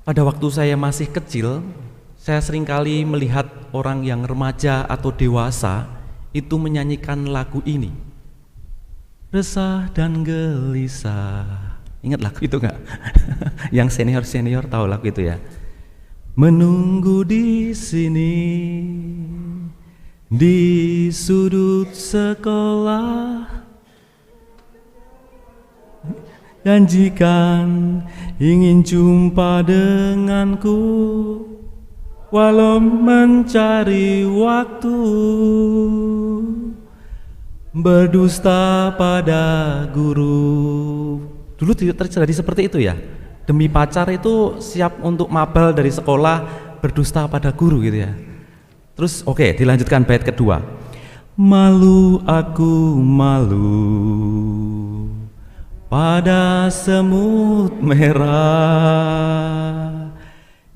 Pada waktu saya masih kecil, saya seringkali melihat orang yang remaja atau dewasa itu menyanyikan lagu ini. Resah dan gelisah. Ingat lagu itu enggak? Yang senior-senior tahu lagu itu ya. Menunggu di sini di sudut sekolah, janjikan ingin jumpa denganku, walau mencari waktu, berdusta pada guru. Dulu terjadi seperti itu ya. Demi pacar itu siap untuk mabal dari sekolah, berdusta pada guru gitu ya. Terus oke, dilanjutkan bait kedua. Malu aku malu pada semut merah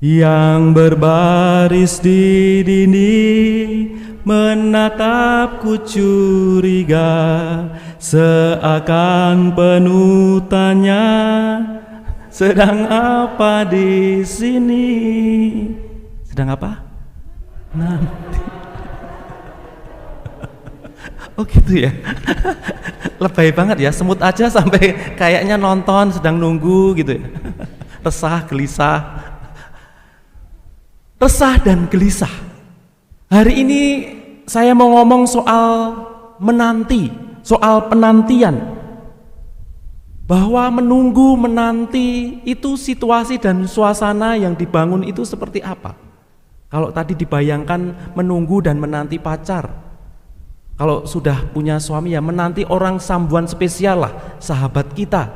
yang berbaris di dinding, menatapku curiga, seakan penuh tanya, sedang apa di sini? Sedang apa? Nanti. Oh gitu ya. Lebay banget ya, semut aja sampai kayaknya nonton sedang nunggu gitu ya. Resah, gelisah. Resah dan gelisah. Hari ini saya mau ngomong soal menanti, soal penantian. Bahwa menunggu, menanti itu situasi dan suasana yang dibangun itu seperti apa? Kalau tadi dibayangkan menunggu dan menanti pacar, kalau sudah punya suami ya menanti orang sambuan spesial lah, sahabat kita.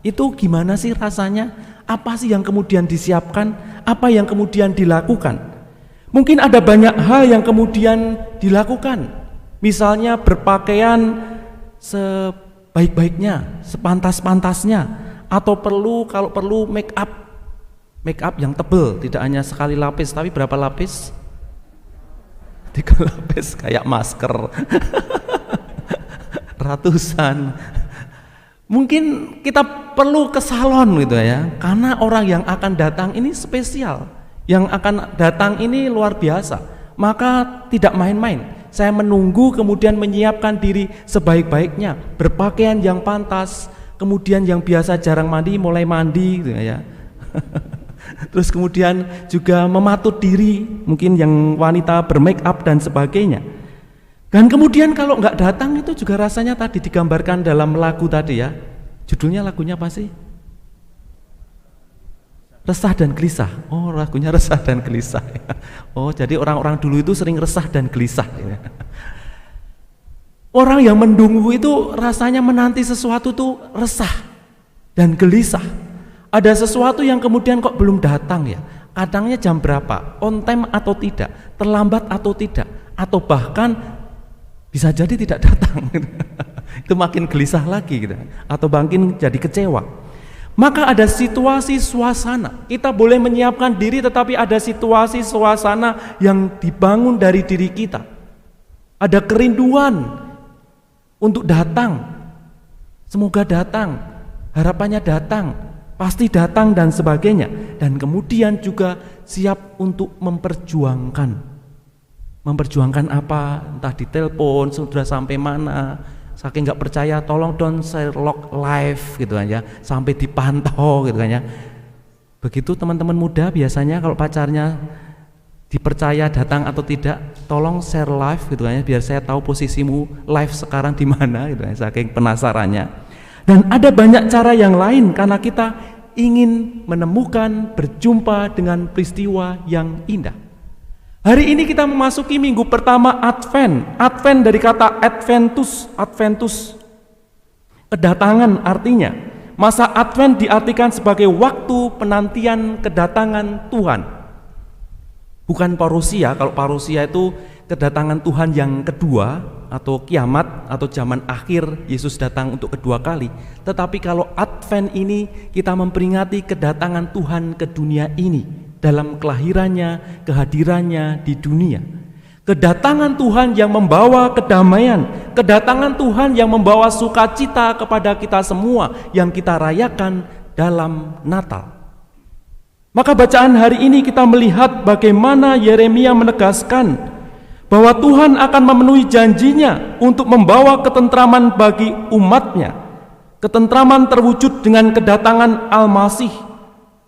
Itu gimana sih rasanya? Apa sih yang kemudian disiapkan? Apa yang kemudian dilakukan? Mungkin ada banyak hal yang kemudian dilakukan. Misalnya berpakaian sebaik-baiknya, sepantas-pantasnya, atau kalau perlu make up yang tebal, tidak hanya sekali lapis, tapi berapa lapis? 3 lapis kayak masker. Ratusan. Mungkin kita perlu ke salon gitu ya, karena orang yang akan datang ini spesial, yang akan datang ini luar biasa, maka tidak main-main. Saya menunggu kemudian menyiapkan diri sebaik-baiknya, berpakaian yang pantas, kemudian yang biasa jarang mandi mulai mandi gitu ya. Terus kemudian juga mematut diri, mungkin yang wanita bermake up dan sebagainya. Dan kemudian kalau nggak datang itu juga rasanya tadi digambarkan dalam lagu tadi ya. Judulnya lagunya apa sih? Resah dan gelisah. Oh, lagunya resah dan gelisah. Oh, jadi orang-orang dulu itu sering resah dan gelisah. Orang yang menunggu itu rasanya menanti sesuatu tuh resah dan gelisah. Ada sesuatu yang kemudian kok belum datang ya. Kadangnya jam berapa? On time atau tidak? Terlambat atau tidak? Atau bahkan bisa jadi tidak datang. Itu makin gelisah lagi gitu. Atau makin jadi kecewa. Maka ada situasi suasana. Kita boleh menyiapkan diri, tetapi ada situasi suasana yang dibangun dari diri kita. Ada kerinduan untuk datang. Semoga datang. Harapannya datang. Pasti datang dan sebagainya. Dan kemudian juga siap untuk memperjuangkan. Memperjuangkan apa? Entah di telepon, sudah sampai mana. Saking nggak percaya, tolong dong Sherlock live gitu kan ya, sampai dipantau gitu kan ya. Begitu teman-teman muda biasanya kalau pacarnya dipercaya datang atau tidak, tolong share live gitu kan ya, biar saya tahu posisimu live sekarang di mana gitu kan, saking penasarannya. Dan ada banyak cara yang lain karena kita ingin menemukan, berjumpa dengan peristiwa yang indah. Hari ini kita memasuki minggu pertama Advent. Advent dari kata Adventus, kedatangan artinya. Masa Advent diartikan sebagai waktu penantian kedatangan Tuhan. Bukan parusia, kalau parusia itu kedatangan Tuhan yang kedua atau kiamat atau zaman akhir Yesus datang untuk kedua kali. Tetapi kalau Advent ini kita memperingati kedatangan Tuhan ke dunia ini dalam kelahirannya, kehadirannya di dunia. Kedatangan Tuhan yang membawa kedamaian, kedatangan Tuhan yang membawa sukacita kepada kita semua yang kita rayakan dalam Natal. Maka bacaan hari ini kita melihat bagaimana Yeremia menegaskan bahwa Tuhan akan memenuhi janjinya untuk membawa ketentraman bagi umatnya. Ketentraman terwujud dengan kedatangan Al-Masih.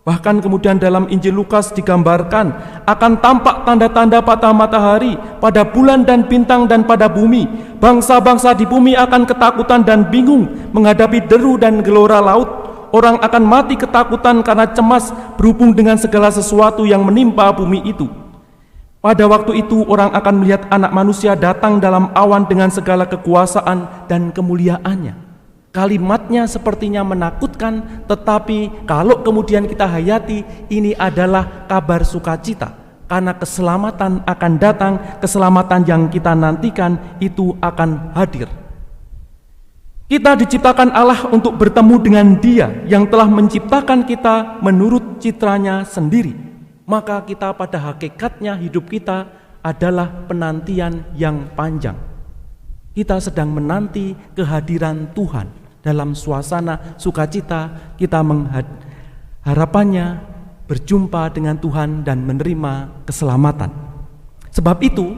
Bahkan kemudian dalam Injil Lukas digambarkan akan tampak tanda-tanda pada matahari, pada bulan dan bintang dan pada bumi. Bangsa-bangsa di bumi akan ketakutan dan bingung menghadapi deru dan gelora laut. Orang akan mati ketakutan karena cemas berhubung dengan segala sesuatu yang menimpa bumi itu. Pada waktu itu orang akan melihat Anak Manusia datang dalam awan dengan segala kekuasaan dan kemuliaannya. Kalimatnya sepertinya menakutkan, tetapi kalau kemudian kita hayati, ini adalah kabar sukacita. Karena keselamatan akan datang, keselamatan yang kita nantikan itu akan hadir. Kita diciptakan Allah untuk bertemu dengan Dia yang telah menciptakan kita menurut citranya sendiri. Maka kita pada hakikatnya hidup kita adalah penantian yang panjang. Kita sedang menanti kehadiran Tuhan dalam suasana sukacita. Kita harapannya berjumpa dengan Tuhan dan menerima keselamatan. Sebab itu,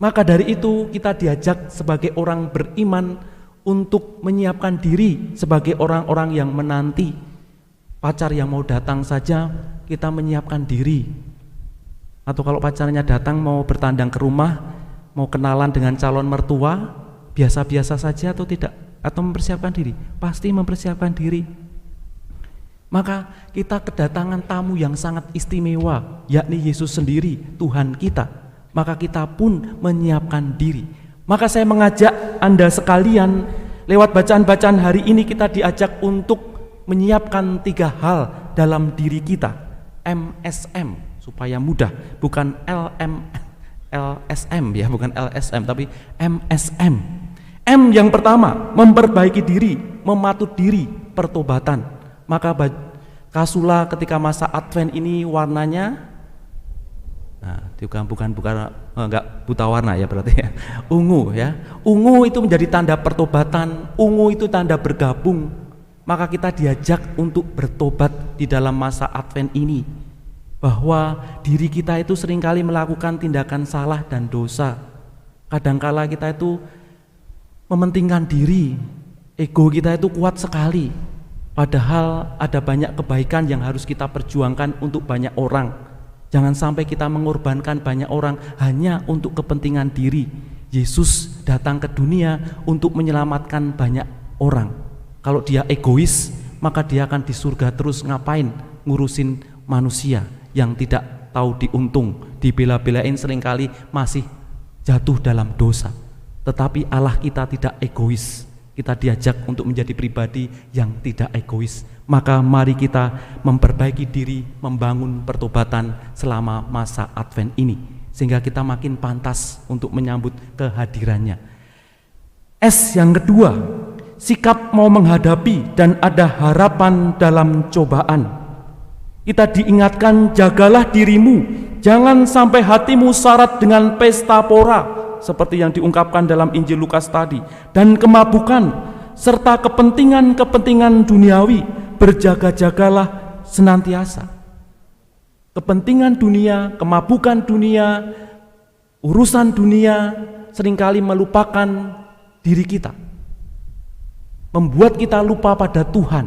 maka dari itu kita diajak sebagai orang beriman untuk menyiapkan diri sebagai orang-orang yang menanti pacar yang mau datang saja. Kita menyiapkan diri, atau kalau pacarnya datang mau bertandang ke rumah, mau kenalan dengan calon mertua, biasa-biasa saja atau tidak, atau mempersiapkan diri? Pasti mempersiapkan diri. Maka kita kedatangan tamu yang sangat istimewa, yakni Yesus sendiri, Tuhan kita. Maka kita pun menyiapkan diri. Maka saya mengajak Anda sekalian, lewat bacaan-bacaan hari ini kita diajak untuk menyiapkan 3 hal dalam diri kita. MSM, supaya mudah, bukan LSM ya, bukan LSM, tapi MSM. M yang pertama, memperbaiki diri, mematut diri, pertobatan. Maka kasula ketika masa Advent ini warnanya, bukan enggak buta warna ya berarti ya, ungu ya. Ungu itu menjadi tanda pertobatan, ungu itu tanda bergabung. Maka kita diajak untuk bertobat di dalam masa Advent ini, bahwa diri kita itu seringkali melakukan tindakan salah dan dosa. Kadangkala kita itu mementingkan diri, ego kita itu kuat sekali, padahal ada banyak kebaikan yang harus kita perjuangkan untuk banyak orang. Jangan sampai kita mengorbankan banyak orang hanya untuk kepentingan diri. Yesus datang ke dunia untuk menyelamatkan banyak orang. Kalau dia egois, maka dia akan di surga terus ngapain? Ngurusin manusia yang tidak tahu diuntung, dibela-belain, seringkali masih jatuh dalam dosa. Tetapi Allah kita tidak egois. Kita diajak untuk menjadi pribadi yang tidak egois. Maka mari kita memperbaiki diri, membangun pertobatan selama masa Advent ini, sehingga kita makin pantas untuk menyambut kehadirannya. S yang kedua, sikap mau menghadapi dan ada harapan dalam cobaan. Kita diingatkan, jagalah dirimu, jangan sampai hatimu syarat dengan pesta pora, seperti yang diungkapkan dalam Injil Lukas tadi, dan kemabukan, serta kepentingan-kepentingan duniawi. Berjaga-jagalah senantiasa. Kepentingan dunia, kemabukan dunia, urusan dunia seringkali melupakan diri kita, membuat kita lupa pada Tuhan.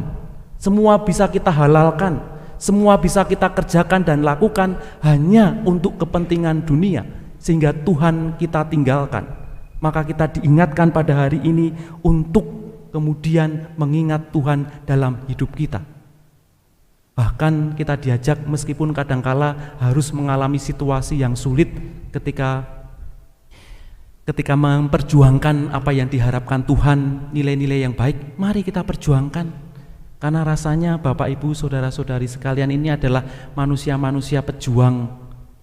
Semua bisa kita halalkan, semua bisa kita kerjakan dan lakukan hanya untuk kepentingan dunia, sehingga Tuhan kita tinggalkan. Maka kita diingatkan pada hari ini untuk kemudian mengingat Tuhan dalam hidup kita. Bahkan kita diajak, meskipun kadangkala harus mengalami situasi yang sulit ketika memperjuangkan apa yang diharapkan Tuhan, nilai-nilai yang baik, mari kita perjuangkan. Karena rasanya Bapak Ibu saudara-saudari sekalian ini adalah manusia-manusia pejuang,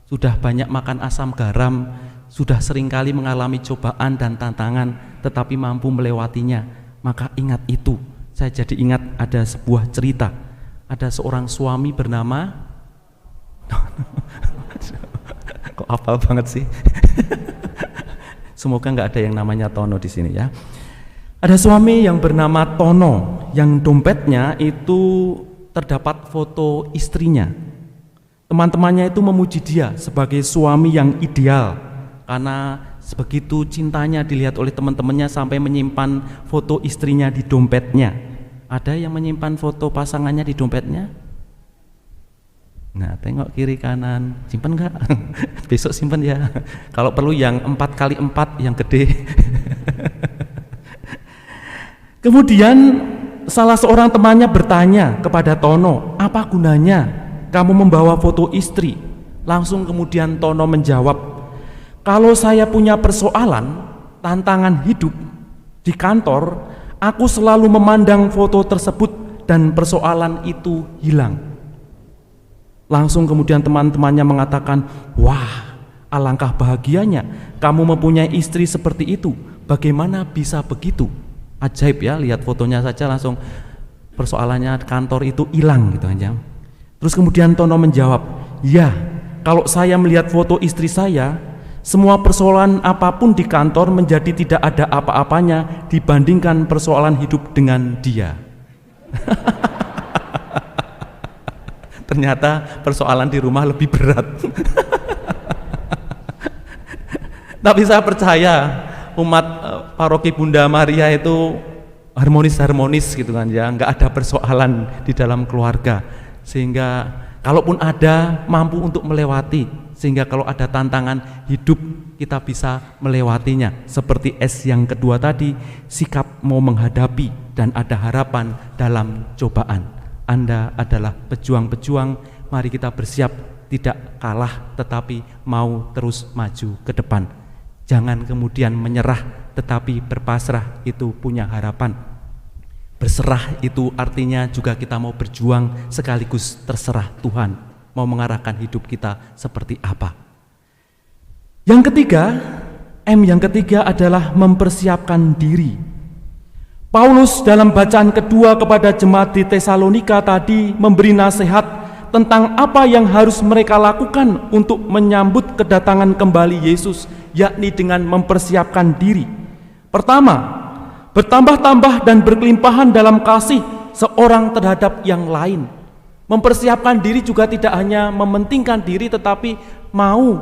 sudah banyak makan asam garam, sudah seringkali mengalami cobaan dan tantangan, tetapi mampu melewatinya. Maka ingat itu. Saya jadi ingat ada sebuah cerita. Ada seorang suami bernama kok hafal banget sih. Semoga nggak ada yang namanya Tono di sini ya. Ada suami yang bernama Tono, yang dompetnya itu terdapat foto istrinya. Teman-temannya itu memuji dia sebagai suami yang ideal karena sebegitu cintanya dilihat oleh teman-temannya sampai menyimpan foto istrinya di dompetnya. Ada yang menyimpan foto pasangannya di dompetnya? Nah, tengok kiri kanan, simpen enggak? Besok simpen ya. Kalau perlu yang 4x4 yang gede. Kemudian salah seorang temannya bertanya kepada Tono, apa gunanya kamu membawa foto istri? Langsung kemudian Tono menjawab, kalau saya punya persoalan, tantangan hidup di kantor, aku selalu memandang foto tersebut dan persoalan itu hilang. Langsung kemudian teman-temannya mengatakan, wah, alangkah bahagianya kamu mempunyai istri seperti itu. Bagaimana bisa begitu? Ajaib ya, lihat fotonya saja langsung persoalannya kantor itu hilang gitu aja. Terus kemudian Tono menjawab, ya, kalau saya melihat foto istri saya, semua persoalan apapun di kantor menjadi tidak ada apa-apanya dibandingkan persoalan hidup dengan dia. Ternyata persoalan di rumah lebih berat. Tapi saya percaya umat paroki Bunda Maria itu harmonis-harmonis gitu kan ya, nggak ada persoalan di dalam keluarga, sehingga kalaupun ada mampu untuk melewati, sehingga kalau ada tantangan hidup kita bisa melewatinya. Seperti S yang kedua tadi, sikap mau menghadapi dan ada harapan dalam cobaan. Anda adalah pejuang-pejuang, mari kita bersiap tidak kalah tetapi mau terus maju ke depan. Jangan kemudian menyerah tetapi berpasrah, itu punya harapan. Berserah itu artinya juga kita mau berjuang sekaligus terserah Tuhan mau mengarahkan hidup kita seperti apa. Yang ketiga, M yang ketiga adalah mempersiapkan diri. Paulus dalam bacaan kedua kepada jemaat di Tesalonika tadi memberi nasihat tentang apa yang harus mereka lakukan untuk menyambut kedatangan kembali Yesus, yakni dengan mempersiapkan diri. Pertama, bertambah-tambah dan berkelimpahan dalam kasih seorang terhadap yang lain. Mempersiapkan diri juga tidak hanya mementingkan diri tetapi mau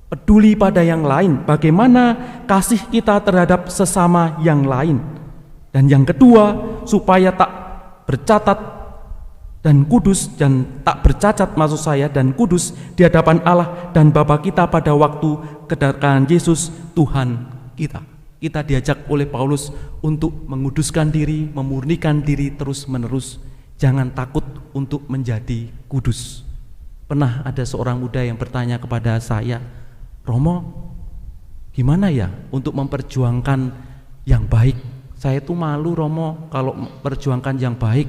peduli pada yang lain, bagaimana kasih kita terhadap sesama yang lain. Dan yang kedua, supaya tak bercatat dan kudus dan tak bercacat maksud saya dan kudus di hadapan Allah dan Bapa kita pada waktu kedatangan Yesus Tuhan kita. Kita diajak oleh Paulus untuk menguduskan diri, memurnikan diri terus-menerus. Jangan takut untuk menjadi kudus. Pernah ada seorang muda yang bertanya kepada saya, Romo, gimana ya untuk memperjuangkan yang baik? Saya itu malu Romo kalau memperjuangkan yang baik,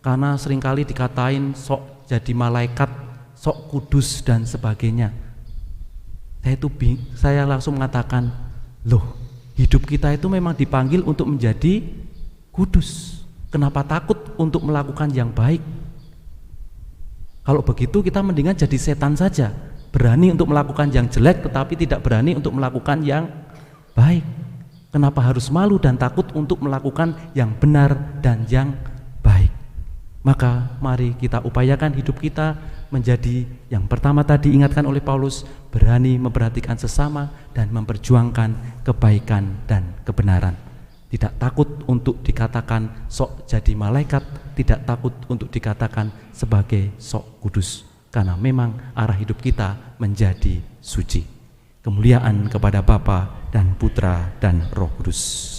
karena seringkali dikatain sok jadi malaikat, sok kudus dan sebagainya. Saya langsung mengatakan, loh, hidup kita itu memang dipanggil untuk menjadi kudus. Kenapa takut untuk melakukan yang baik? Kalau begitu kita mendingan jadi setan saja, berani untuk melakukan yang jelek tetapi tidak berani untuk melakukan yang baik. Kenapa harus malu dan takut untuk melakukan yang benar dan yang baik? Maka mari kita upayakan hidup kita menjadi yang pertama tadi ingatkan oleh Paulus, berani memperhatikan sesama dan memperjuangkan kebaikan dan kebenaran. Tidak takut untuk dikatakan sok jadi malaikat, tidak takut untuk dikatakan sebagai sok kudus, karena memang arah hidup kita menjadi suci. Kemuliaan kepada Bapa dan Putra dan Roh Kudus.